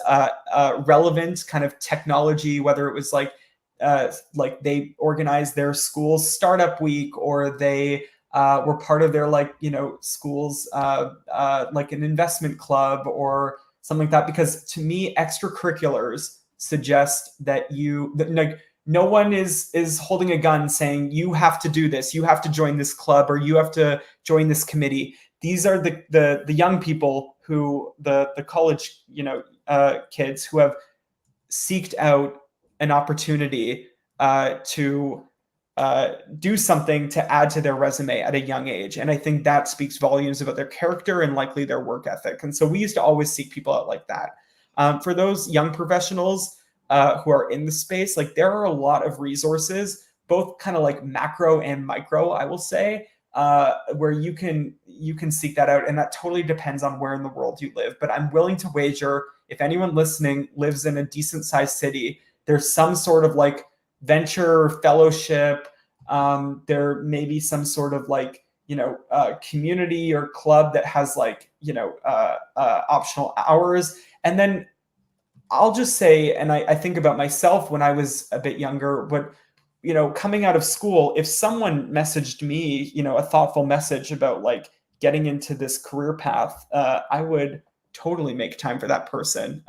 relevant kind of technology, whether it was like they organized their school's startup week, or they were part of their schools like an investment club or something like that. Because to me, extracurriculars suggest like no one is holding a gun saying you have to do this, you have to join this club, or you have to join this committee. These are the young people, who the college kids who have seeked out an opportunity to do something to add to their resume at a young age. And I think that speaks volumes about their character and likely their work ethic. And so we used to always seek people out like that. For those young professionals who are in the space, like there are a lot of resources, both kind of like macro and micro, I will say, where you can seek that out. And that totally depends on where in the world you live. But I'm willing to wager, if anyone listening lives in a decent sized city, there's some sort of like venture fellowship. There may be some sort of community or club that has optional hours. And then I'll just say, and I think about myself when I was a bit younger, coming out of school, if someone messaged me, a thoughtful message about like getting into this career path, I would totally make time for that person.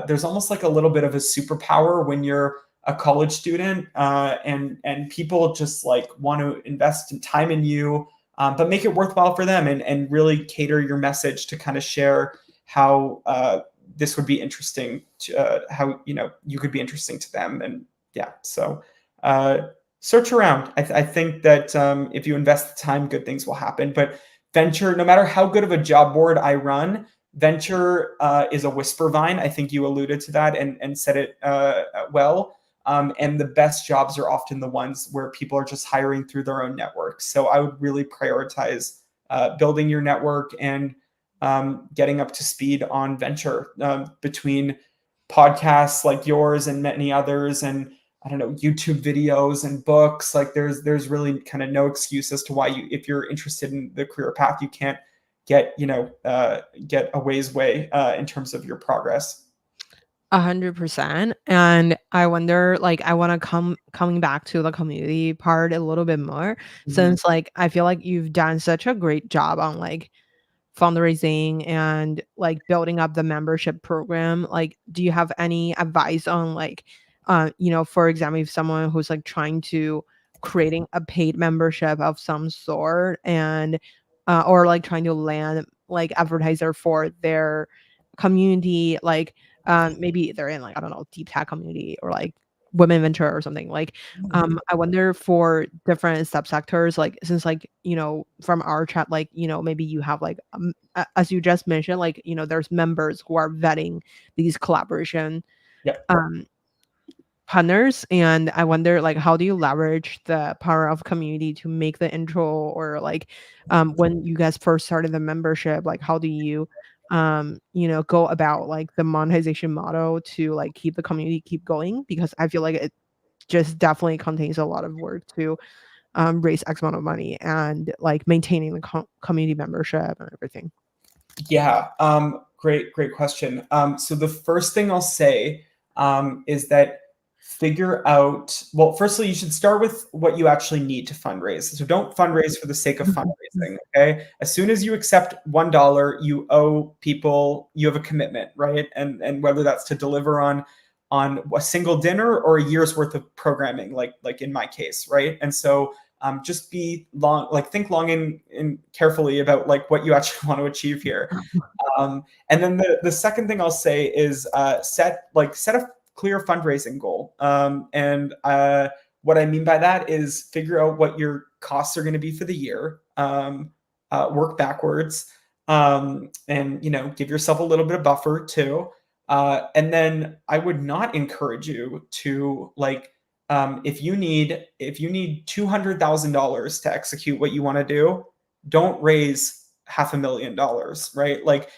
There's almost like a little bit of a superpower when you're a college student, and people just like want to invest in time in you, but make it worthwhile for them, and really cater your message to kind of share how this would be interesting to how you could be interesting to them. And yeah, so uh, search around. I think that if you invest the time, good things will happen. But venture, no matter how good of a job board I run, venture is a whisper vine. I think you alluded to that and said it well. And the best jobs are often the ones where people are just hiring through their own network. So I would really prioritize building your network and getting up to speed on venture, between podcasts like yours and many others, and I don't know, YouTube videos and books. Like there's really kind of no excuse as to why you, if you're interested in the career path, you can't get get a ways way in terms of your progress. 100%. And I wonder, like, I wanna coming back to the community part a little bit more, Mhm. since, like, I feel like you've done such a great job on, like, fundraising and, like, building up the membership program. Like, do you have any advice on, like, for example, if someone who's, like, trying to creating a paid membership of some sort and, or, like, trying to land, like, advertiser for their community, like, maybe they're in, like, I don't know, deep tech community or, like, women venture or something, like, I wonder for different subsectors, like, since, like, from our chat, like, maybe you have, like, as you just mentioned, like, there's members who are vetting these collaboration, Yeah. um, partners, and I wonder, like, how do you leverage the power of community to make the intro or, like, when you guys first started the membership, like, how do you, go about, like, the monetization model to, like, keep the community keep going? Because I feel like it just definitely contains a lot of work to raise X amount of money and like maintaining the community membership and everything. Yeah, great question. So the first thing I'll say is that figure out, well, firstly, you should start with what you actually need to fundraise. So don't fundraise for the sake of fundraising, okay? As soon as you accept $1, you owe people, you have a commitment, right? And whether that's to deliver on a single dinner or a year's worth of programming, like in my case, right? And so just be long, like think long and carefully about like what you actually want to achieve here. And then the second thing I'll say is set a clear fundraising goal. And what I mean by that is figure out what your costs are going to be for the year. Work backwards, and give yourself a little bit of buffer too. And then I would not encourage you to like if you need $200,000 to execute what you want to do, don't raise $500,000, right? Like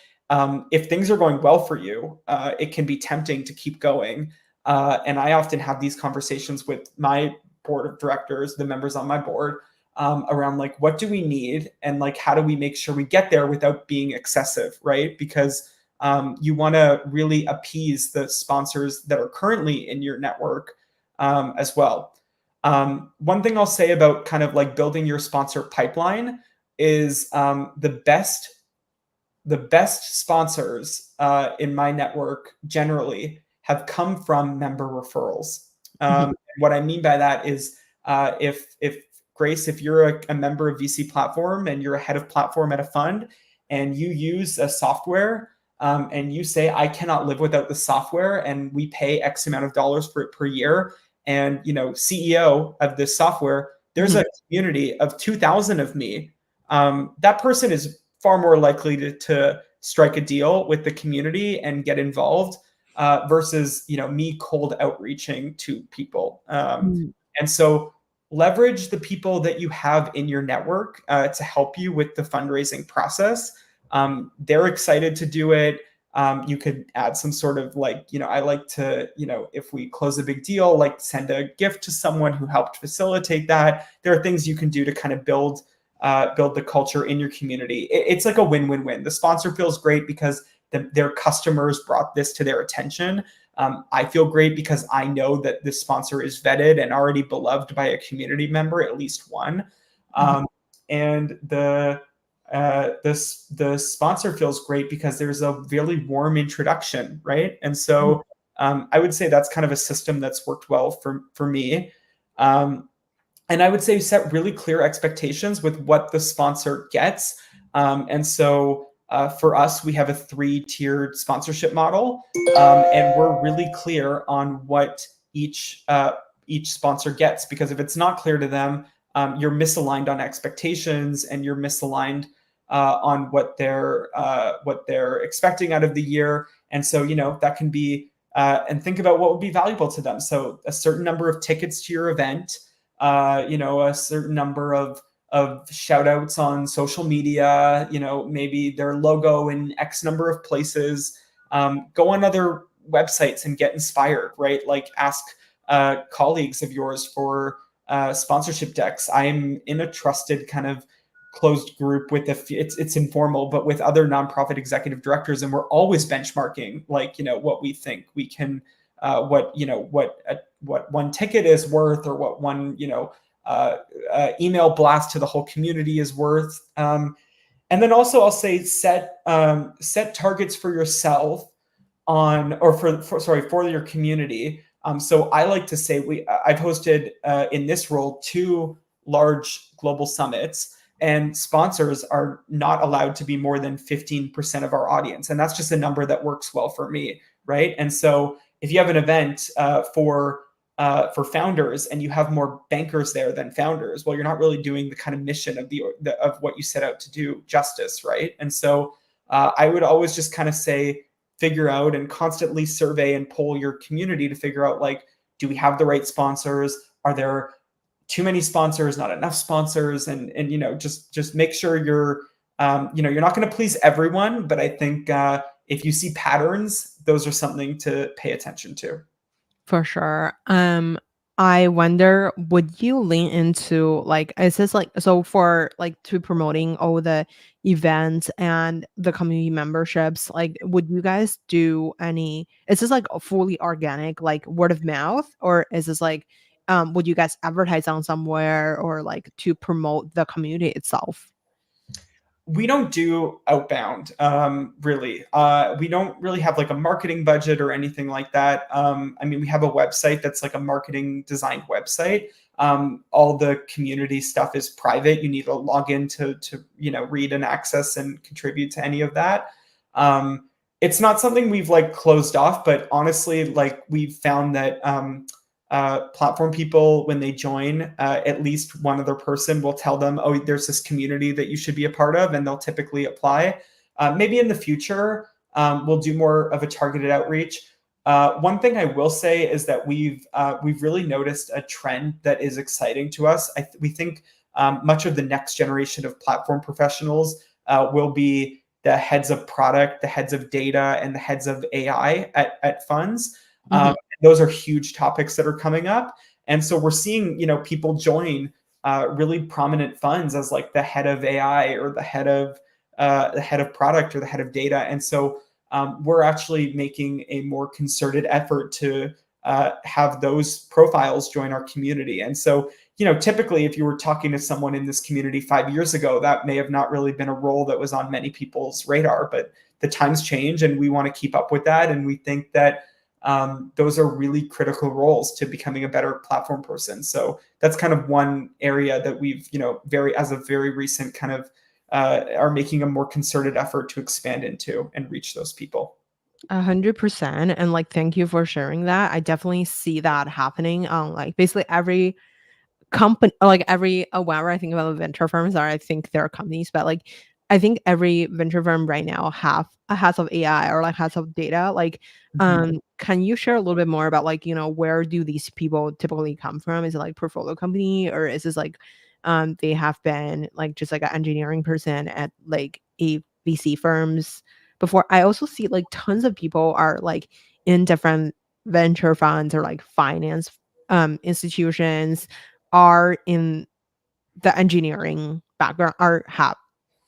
if things are going well for you, it can be tempting to keep going. And I often have these conversations with my board of directors, the members on my board, around like what do we need and like how do we make sure we get there without being excessive, right? Because you want to really appease the sponsors that are currently in your network as well. One thing I'll say about kind of like building your sponsor pipeline is the best sponsors in my network generally have come from member referrals. Mhm, What I mean by that is if Grace, if you're a member of VC platform and you're a head of platform at a fund and you use a software, and you say I cannot live without the software and we pay X amount of dollars for it per year, and CEO of this software, there's mhm, a community of 2,000 of me. That person is far more likely to strike a deal with the community and get involved, versus me cold outreaching to people. mhm, And so leverage the people that you have in your network to help you with the fundraising process. They're excited to do it. You could add some sort of like, I like to, if we close a big deal, like send a gift to someone who helped facilitate that. There are things you can do to kind of build the culture in your community. It's like a win-win-win. The sponsor feels great because their customers brought this to their attention. I feel great because I know that this sponsor is vetted and already beloved by a community member, at least one. mhm, And the sponsor feels great because there's a really warm introduction, right? And mhm, so I would say that's kind of a system that's worked well for me. Um, and I would say set really clear expectations with what the sponsor gets. And so for us, we have a three-tiered sponsorship model, and we're really clear on what each sponsor gets. Because if it's not clear to them, you're misaligned on expectations, and you're misaligned on what they're expecting out of the year. And so that can be and think about what would be valuable to them. So a certain number of tickets to your event, a certain number of shout outs on social media, maybe their logo in X number of places. Go on other websites and get inspired, right? Like ask colleagues of yours for sponsorship decks. I'm in a trusted kind of closed group with it's informal, but with other nonprofit executive directors, and we're always benchmarking, like what we think we can, what one ticket is worth, or what one email blast to the whole community is worth. And then also I'll say set targets for yourself on, or for your community. So I like to say I've hosted in this role 2 large global summits, and sponsors are not allowed to be more than 15% of our audience, and that's just a number that works well for me, right? And so if you have an event for founders, and you have more bankers there than founders, well, you're not really doing the kind of mission of what you set out to do justice, right? And so I would always just kind of say, figure out and constantly survey and poll your community to figure out, like, do we have the right sponsors? Are there too many sponsors, not enough sponsors? And just make sure you're not going to please everyone, but I think if you see patterns, those are something to pay attention to. For sure. I wonder, would you lean into like, is this like, so for like to promoting all the events and the community memberships, like would you guys do any, is this like a fully organic, like word of mouth, or is this like would you guys advertise on somewhere or like to promote the community itself? We don't do outbound, really. We don't really have like a marketing budget or anything like that. I mean, we have a website that's like a marketing designed website. All the community stuff is private. You need to log in to read and access and contribute to any of that. It's not something we've like closed off, but honestly, like we've found that platform people, when they join, at least one other person will tell them, oh, there's this community that you should be a part of, and they'll typically apply. Maybe in the future, we'll do more of a targeted outreach. One thing I will say is that we've really noticed a trend that is exciting to us. We think much of the next generation of platform professionals will be the heads of product, the heads of data, and the heads of AI at funds. Mhm. Those are huge topics that are coming up. And so we're seeing, people join really prominent funds as like the head of AI, or the head of product, or the head of data. And so we're actually making a more concerted effort to have those profiles join our community. And so, typically, if you were talking to someone in this community 5 years ago, that may have not really been a role that was on many people's radar. But the times change, and we want to keep up with that. And we think that those are really critical roles to becoming a better platform person. So that's kind of one area that we've, as a very recent kind of are making a more concerted effort to expand into and reach those people. 100%. And like, thank you for sharing that. I definitely see that happening on like basically every company, like every whenever I think about venture firms, or I think they're companies, but like I think every venture firm right now have a has of AI or like has of data. Like, Mhm. can you share a little bit more about like, where do these people typically come from? Is it like portfolio company, or is this like they have been like just like an engineering person at like a VC firms before? I also see like tons of people are like in different venture funds or like finance institutions are in the engineering background, or have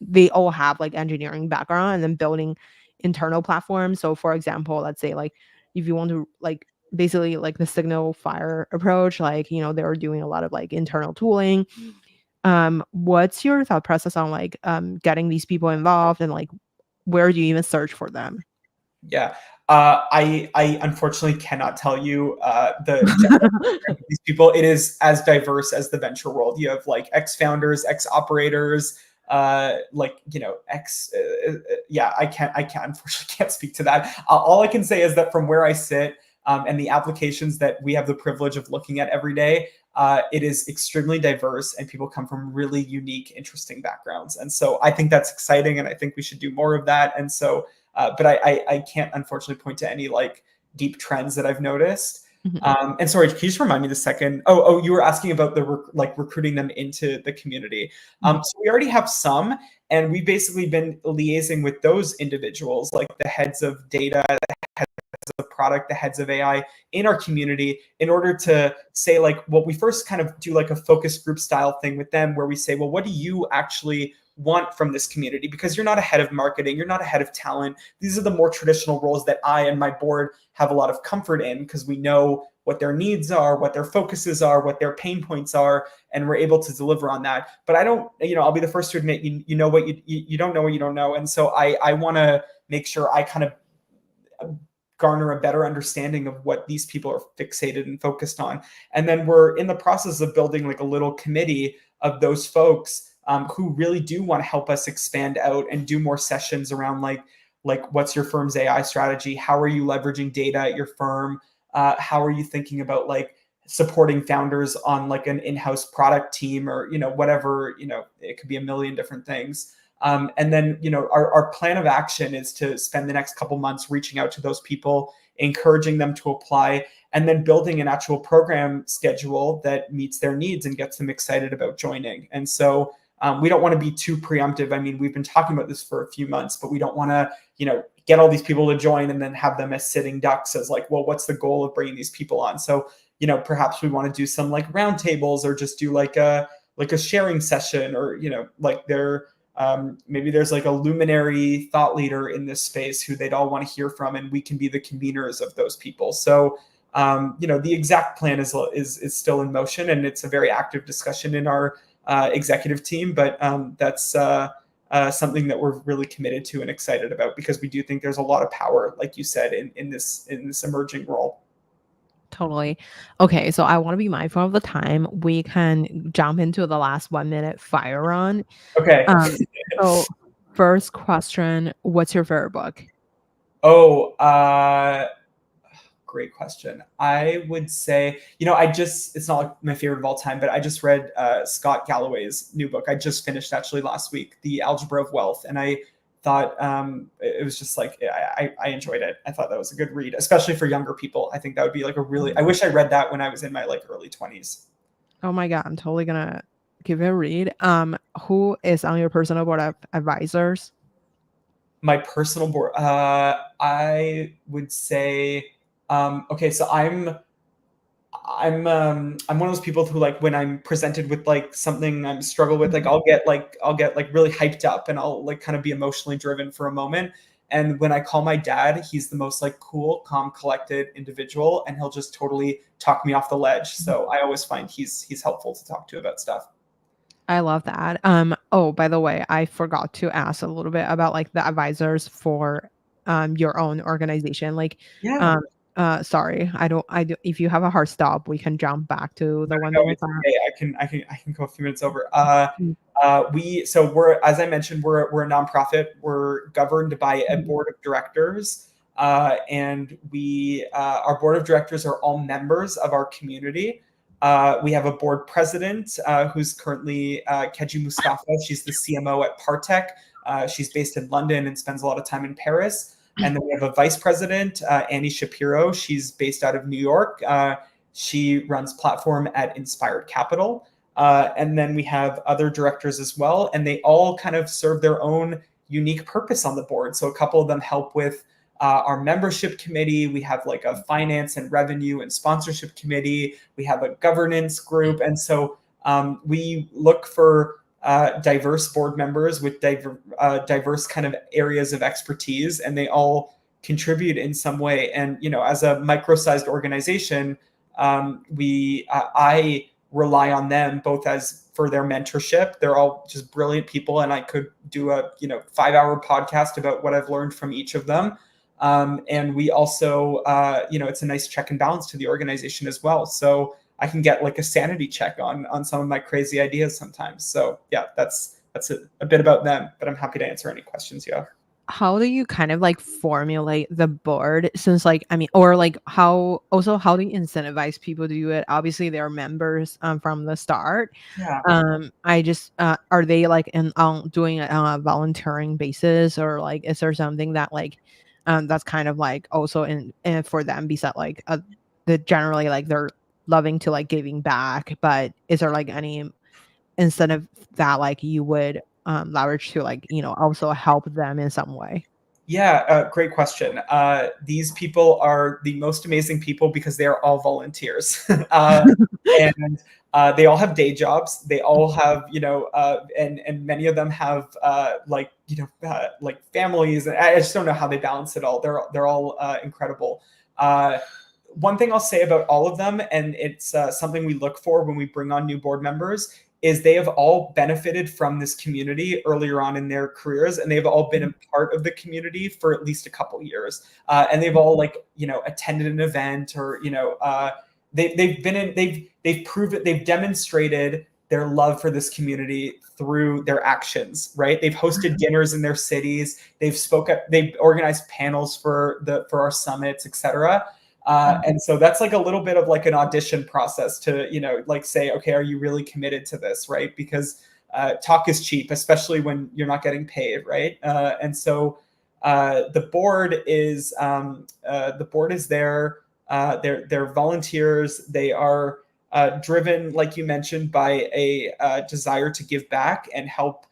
they all have like engineering background and then building internal platforms. So for example, let's say like if you want to like basically like the signal fire approach, like they were doing a lot of like internal tooling. What's your thought process on like getting these people involved, and like where do you even search for them? Yeah. I unfortunately cannot tell you the general background of these people. It is as diverse as the venture world. You have like ex founders, ex operators, like ex. Yeah, I unfortunately can't speak to that. All I can say is that from where I sit, and the applications that we have the privilege of looking at every day, it is extremely diverse, and people come from really unique, interesting backgrounds. And so I think that's exciting, and I think we should do more of that. And so but I can't unfortunately point to any like deep trends that I've noticed. Mhm, And sorry, can you just remind me the second? You were asking about the like recruiting them into the community. mhm, So we already have some, and we've basically been liaising with those individuals, like the heads of data, of product, the heads of AI in our community, in order to say, like, well, we first kind of do like a focus group style thing with them where we say, well, what do you actually want from this community? Because you're not a head of marketing, you're not a head of talent. These are the more traditional roles that I and my board have a lot of comfort in, because we know what their needs are, what their focuses are, what their pain points are, and we're able to deliver on that. But I don't, I'll be the first to admit, you know what you don't know what you don't know. And so I want to make sure I kind of garner a better understanding of what these people are fixated and focused on. And then we're in the process of building like a little committee of those folks, who really do want to help us expand out and do more sessions around like what's your firm's AI strategy? How are you leveraging data at your firm? How are you thinking about like supporting founders on like an in-house product team, or whatever, it could be a million different things. And then, our plan of action is to spend the next couple months reaching out to those people, encouraging them to apply, and then building an actual program schedule that meets their needs and gets them excited about joining. And so we don't want to be too preemptive. I mean, we've been talking about this for a few months, but we don't want to, get all these people to join and then have them as sitting ducks as like, well, what's the goal of bringing these people on? So, perhaps we want to do some like roundtables, or just do like a sharing session, or like maybe there's like a luminary thought leader in this space who they'd all want to hear from, and we can be the conveners of those people. So the exact plan is still in motion, and it's a very active discussion in our executive team. But that's something that we're really committed to and excited about, because we do think there's a lot of power, like you said, in this emerging role. totally. Okay, so I wanna be mindful of the time. We can jump into the last 1-minute fire run. Okay. Um, so first question, what's your favorite book? Oh, great question. I would say, it's not like my favorite of all time, but I just read Scott Galloway's new book. I just finished actually last week, The Algebra of Wealth. And I thought it was just like, I enjoyed it. I thought that was a good read, especially for younger people. I think that would be like I wish I read that when I was in my like early 20s. Oh my god, I'm totally gonna give it a read. Who is on your personal board of advisors? My personal board, I would say, okay, so I'm one of those people who, like, when I'm presented with like something I'm struggle with, like Mhm. I'll get like really hyped up, and I'll like kind of be emotionally driven for a moment. And when I call my dad, he's the most like cool, calm, collected individual, and he'll just totally talk me off the ledge. So I always find he's helpful to talk to about stuff. I love that. Oh, by the way, I forgot to ask a little bit about like the advisors for your own organization. Like, Yeah. um, sorry, I do, if you have a hard stop, we can jump back to the one No, minute it's part. okay. I can go a few minutes over. Mm, We're, as I mentioned, we're a nonprofit. We're governed by a mhm, board of directors, and our board of directors are all members of our community. We have a board president, who's currently Keji Mustafa. She's the CMO at Partech. She's based in London and spends a lot of time in Paris. And then we have a vice president, Annie Shapiro. She's based out of New York. She runs platform at Inspired Capital. And then we have other directors as well, and they all kind of serve their own unique purpose on the board. So a couple of them help with our membership committee. We have like a finance and revenue and sponsorship committee. We have a governance group. And so we look for diverse board members with diverse kind of areas of expertise, and they all contribute in some way. And, as a micro-sized organization, I rely on them both as for their mentorship. They're all just brilliant people, and I could do a 5-hour podcast about what I've learned from each of them. And we also, it's a nice check and balance to the organization as well. So I can get like a sanity check on some of my crazy ideas sometimes. So yeah, that's a bit about them, but I'm happy to answer any questions you have. How do you kind of like formulate the board since like I mean or like how do you incentivize people to do it? Obviously they're members from the start. Yeah. I just are they like in doing it on a volunteering basis or like is there something that like that's kind of like also in for them besides like the generally like they're loving to like giving back, but is there like any instead of that like you would leverage to like also help them in some way? Yeah, great question. These people are the most amazing people because they are all volunteers, and they all have day jobs. They all have, and many of them have like families. And I just don't know how they balance it all. They're all incredible. One thing I'll say about all of them, and it's something we look for when we bring on new board members, is they have all benefited from this community earlier on in their careers, and they've all been a part of the community for at least a couple years, and they've all attended an event or they've been in they've proved it, they've demonstrated their love for this community through their actions, right? They've hosted dinners in their cities, they've organized panels for our summits, etc. And so that's like a little bit of like an audition process to, like say, okay, are you really committed to this, right? Because talk is cheap, especially when you're not getting paid, right? And so the board is there. They're volunteers. They are driven, like you mentioned, by a desire to give back and help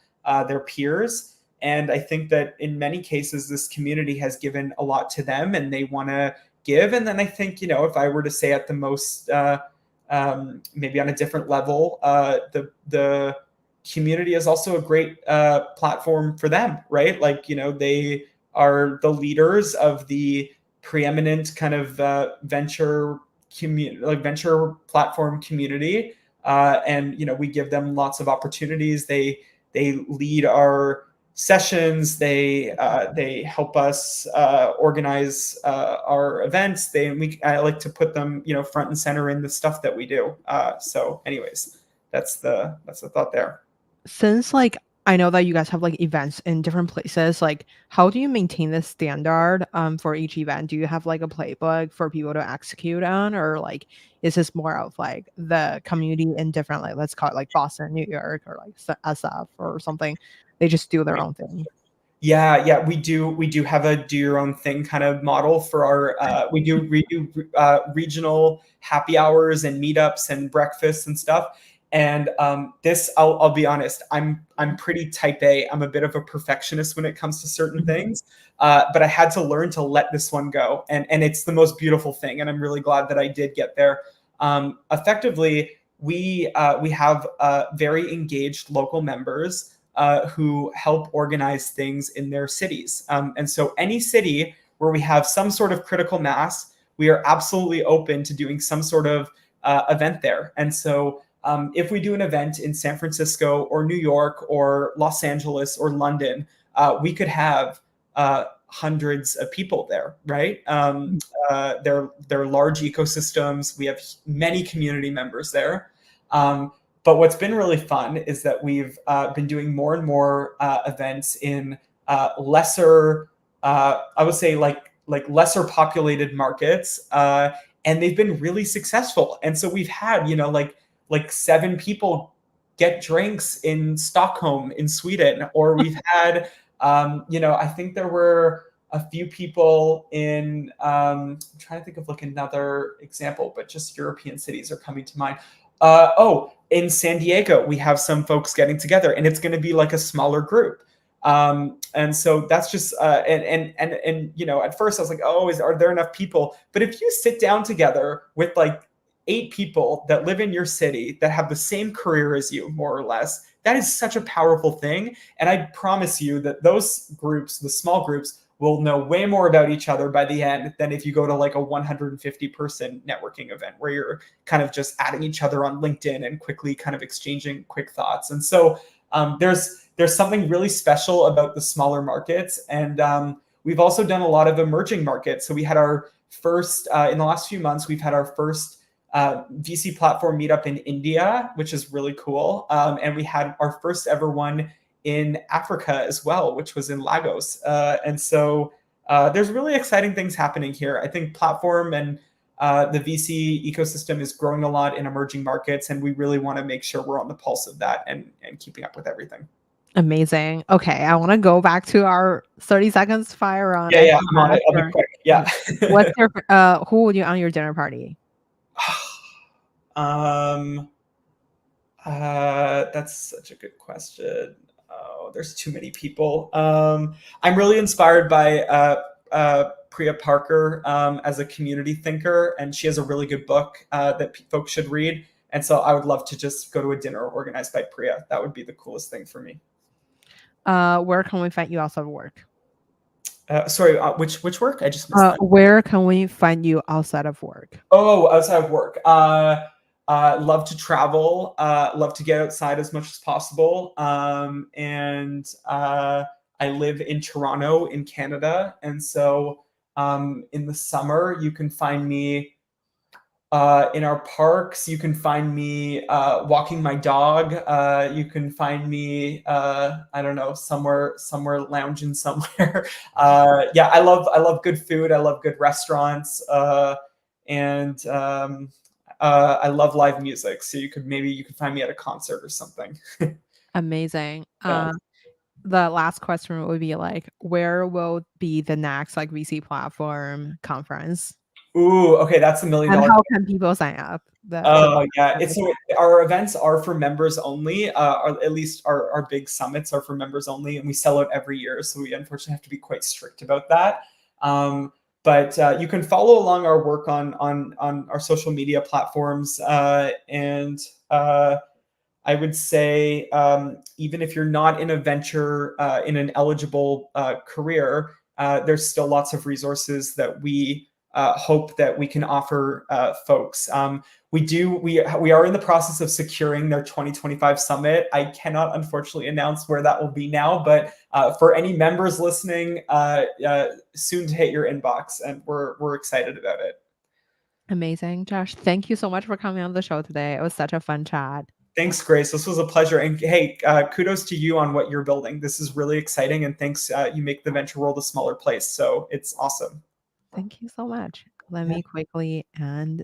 their peers. And I think that in many cases, this community has given a lot to them, and they want to give. And then I think, if I were to say at the most, maybe on a different level, the community is also a great platform for them, right? Like, they are the leaders of the preeminent kind of venture platform community, and we give them lots of opportunities. They lead our sessions. They help us organize our events. I like to put them front and center in the stuff that we do. So, anyways, that's the thought there. Since like I know that you guys have like events in different places, like how do you maintain the standard for each event? Do you have like a playbook for people to execute on, or like is this more of like the community in different like let's call it like Boston, New York, or like SF or something? They just do their own thing. Yeah, we do have a do your own thing kind of model for our we do regional happy hours and meetups and breakfasts and stuff. And this, I'll be honest, I'm pretty type A. I'm a bit of a perfectionist when it comes to certain Mhm. things, but I had to learn to let this one go, and it's the most beautiful thing. And I'm really glad that I did get there. Effectively, we have very engaged local members who help organize things in their cities. And so, any city where we have some sort of critical mass, we are absolutely open to doing some sort of event there. And so, if we do an event in San Francisco or New York or Los Angeles or London, we could have hundreds of people there, right? They're large ecosystems. We have many community members there. But what's been really fun is that we've been doing more and more events in lesser, I would say like lesser populated markets, and they've been really successful. And so we've had like 7 people get drinks in Stockholm in Sweden, or we've had I think there were a few people in I'm trying to think of like another example, but just European cities are coming to mind. In San Diego, we have some folks getting together, and it's going to be like a smaller group. And so that's just and at first I was like, oh, are there enough people? But if you sit down together with like 8 people that live in your city that have the same career as you, more or less, that is such a powerful thing. And I promise you that those groups, the small groups, will know way more about each other by the end than if you go to like a 150-person networking event where you're kind of just adding each other on LinkedIn and quickly kind of exchanging quick thoughts. And so there's something really special about the smaller markets, and we've also done a lot of emerging markets. So we had our first, in the last few months, we've had our first VC platform meetup in India, which is really cool. And we had our first ever one in Africa as well, which was in Lagos. And so there's really exciting things happening here. I think platform and the VC ecosystem is growing a lot in emerging markets, and we really want to make sure we're on the pulse of that and keeping up with everything. Amazing. Okay, I wanna go back to our 30 seconds fire round. Yeah, I yeah, have I'm on it. asked I'll be for quick. Yeah. what's your who would you on your dinner party? um, that's such a good question. Oh, there's too many people. I'm really inspired by Priya Parker as a community thinker, and she has a really good book that folks should read. And so I would love to just go to a dinner organized by Priya. That would be the coolest thing for me. Where can we find you outside of work? Sorry, which work? I just missed that. Where can we find you outside of work? Oh, outside of work. Love to travel. Love to get outside as much as possible. And I live in Toronto, in Canada, and so in the summer you can find me in our parks. You can find me walking my dog. You can find me, I don't know, somewhere lounging somewhere. Yeah, I love good food. I love good restaurants, and I love live music. So you could find me at a concert or something. Amazing. Yeah. The last question would be like, where will be the next like VC platform conference? Ooh, okay, that's a million And dollar. how can people sign up? The for Oh yeah, the it's so our events are for members only. Or at least our big summits are for members only, and we sell out every year. So we unfortunately have to be quite strict about that. But you can follow along our work on our social media platforms, and I would say even if you're not in a venture in an eligible career, there's still lots of resources that we hope that we can offer folks. We are in the process of securing their 2025 summit. I cannot unfortunately announce where that will be now, but for any members listening, soon to hit your inbox, and we're excited about it. amazing, Josh. Thank you so much for coming on the show today. It was such a fun chat. Thanks, Grace. This was a pleasure. And hey, kudos to you on what you're building. This is really exciting. And thanks. You make the venture world a smaller place. So it's awesome. Thank you so much. Let Yeah. me quickly end